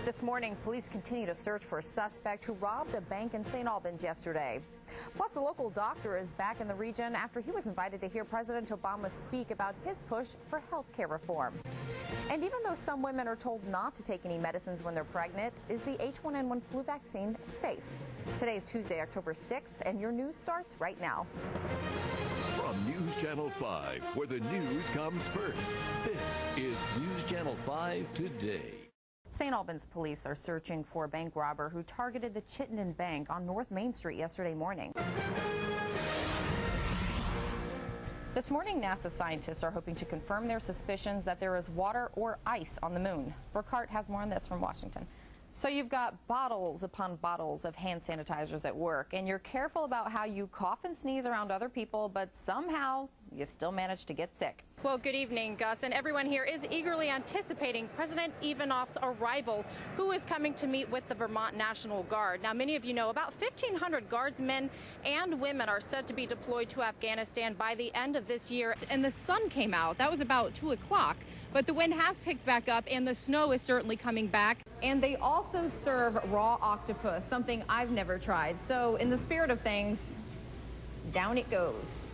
This morning, police continue to search for a suspect who robbed a bank in St. Albans yesterday. Plus, a local doctor is back in the region after he was invited to hear President Obama speak about his push for health care reform. And even though some women are told not to take any medicines when they're pregnant, is the H1N1 flu vaccine safe? Today is Tuesday, October 6th, and your news starts right now. From News Channel 5, where the news comes first, this is News Channel 5 Today. St. Albans police are searching for a bank robber who targeted the Chittenden Bank on North Main Street yesterday morning. This morning, NASA scientists are hoping to confirm their suspicions that there is water or ice on the moon. Brooke Hart has more on this from Washington. So you've got bottles upon bottles of hand sanitizers at work, and you're careful about how you cough and sneeze around other people, but somehow you still manage to get sick. Well, good evening, Gus, and everyone here is eagerly anticipating President Ivanov's arrival, who is coming to meet with the Vermont National Guard. Now, many of you know about 1,500 guardsmen and women are set to be deployed to Afghanistan by the end of this year. And the sun came out. That was about 2 o'clock. But the wind has picked back up, and the snow is certainly coming back. And they also serve raw octopus, something I've never tried. So in the spirit of things, down it goes.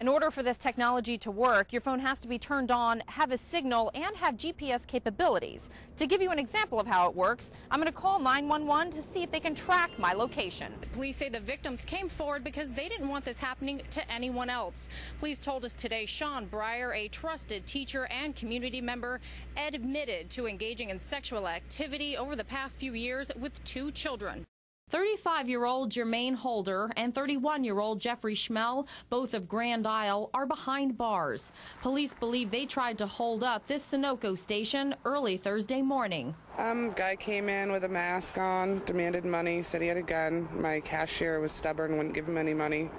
In order for this technology to work, your phone has to be turned on, have a signal, and have GPS capabilities. To give you an example of how it works, I'm going to call 911 to see if they can track my location. Police say the victims came forward because they didn't want this happening to anyone else. Police told us today Sean Breyer, a trusted teacher and community member, admitted to engaging in sexual activity over the past few years with 2 children. 35-year-old Jermaine Holder and 31-year-old Jeffrey Schmel, both of Grand Isle, are behind bars. Police believe they tried to hold up this Sunoco station early Thursday morning. Guy came in with a mask on, demanded money, said he had a gun. My cashier was stubborn, wouldn't give him any money,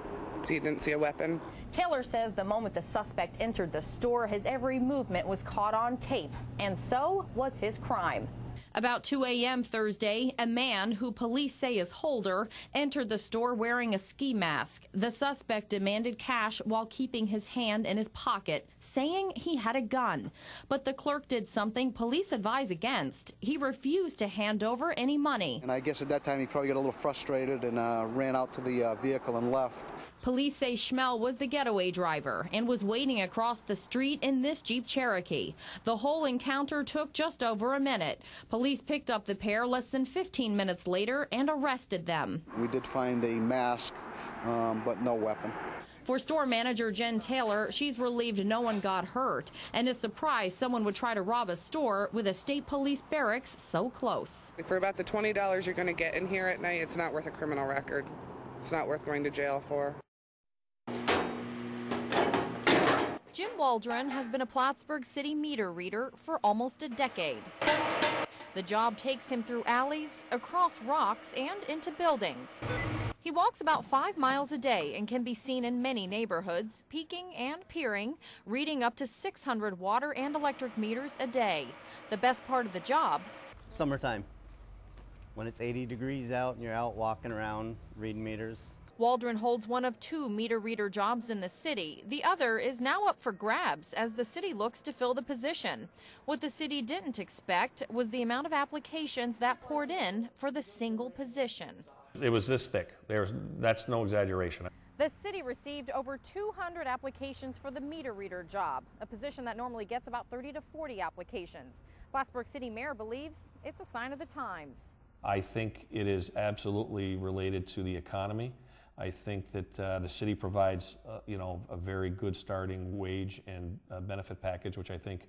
so he didn't see a weapon. Taylor says the moment the suspect entered the store, his every movement was caught on tape, and so was his crime. About 2 a.m. Thursday, a man who police say is Holder entered the store wearing a ski mask. The suspect demanded cash while keeping his hand in his pocket, saying he had a gun. But the clerk did something police advise against. He refused to hand over any money. And I guess at that time he probably got a little frustrated and ran out to the vehicle and left. Police say Schmel was the getaway driver and was waiting across the street in this Jeep Cherokee. The whole encounter took just over a minute. Police picked up the pair less than 15 minutes later and arrested them. We did find a mask, but no weapon. For store manager Jen Taylor, she's relieved no one got hurt and is surprised someone would try to rob a store with a state police barracks so close. For about the $20 you're going to get in here at night, it's not worth a criminal record. It's not worth going to jail for. Jim Waldron has been a Plattsburgh City meter reader for almost a decade. The job takes him through alleys, across rocks, and into buildings. He walks about 5 miles a day and can be seen in many neighborhoods, peeking and peering, reading up to 600 water and electric meters a day. The best part of the job? Summertime, when it's 80 degrees out and you're out walking around reading meters. Waldron holds one of 2 meter reader jobs in the city. The other is now up for grabs as the city looks to fill the position. What the city didn't expect was the amount of applications that poured in for the single position. It was this thick. That's no exaggeration. The city received over 200 applications for the meter reader job, a position that normally gets about 30 to 40 applications. Plattsburgh City Mayor believes it's a sign of the times. I think it is absolutely related to the economy. I think that the city provides, a very good starting wage and benefit package, which I think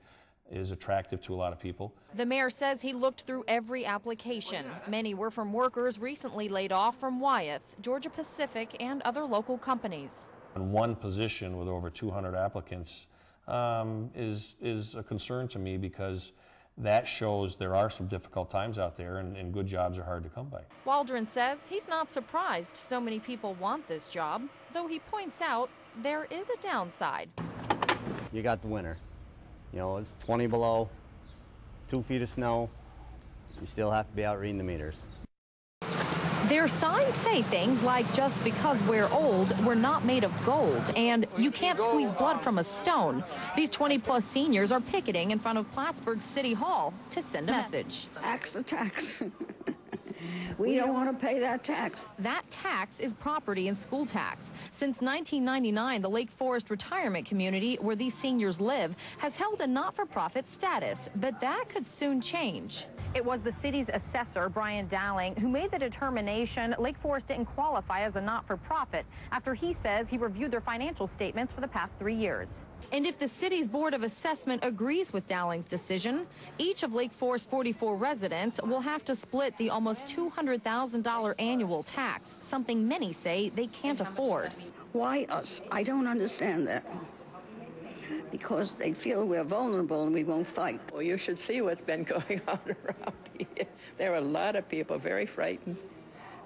is attractive to a lot of people. The mayor says he looked through every application. Many were from workers recently laid off from Wyeth, Georgia Pacific, and other local companies. And one position with over 200 applicants is a concern to me because that shows there are some difficult times out there and good jobs are hard to come by. Waldron says he's not surprised so many people want this job, though he points out there is a downside. You got the winter. It's 20 below, 2 feet of snow. You still have to be out reading the meters. Their signs say things like, just because we're old, we're not made of gold, and you can't squeeze blood from a stone. These 20-plus seniors are picketing in front of Plattsburgh City Hall to send a message. Tax the tax. We don't want to pay that tax. That tax is property and school tax. Since 1999, the Lake Forest retirement community, where these seniors live, has held a not-for-profit status, but that could soon change. It was the city's assessor, Brian Dowling, who made the determination Lake Forest didn't qualify as a not-for-profit after he says he reviewed their financial statements for the past 3 years. And if the city's Board of Assessment agrees with Dowling's decision, each of Lake Forest's 44 residents will have to split the almost $200,000 annual tax, something many say they can't afford. Why us? I don't understand that. Because they feel we're vulnerable and we won't fight. Well, you should see what's been going on around here. There are a lot of people very frightened.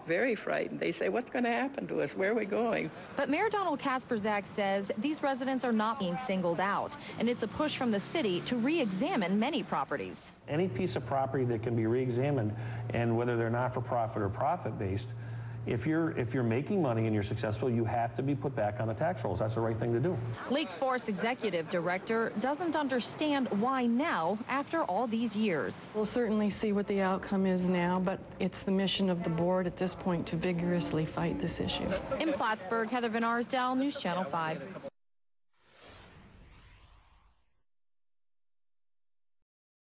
Very frightened. They say, what's going to happen to us? Where are we going? But Mayor Donald Kasperzak says these residents are not being singled out, and it's a push from the city to re-examine many properties. Any piece of property that can be re-examined, and whether they're not-for-profit or profit-based, if you're making money and you're successful, you have to be put back on the tax rolls. That's the right thing to do. Lake Forest Executive Director doesn't understand why now after all these years. We'll certainly see what the outcome is now, but it's the mission of the board at this point to vigorously fight this issue. In Plattsburgh, Heather Van Arsdel, News Channel 5.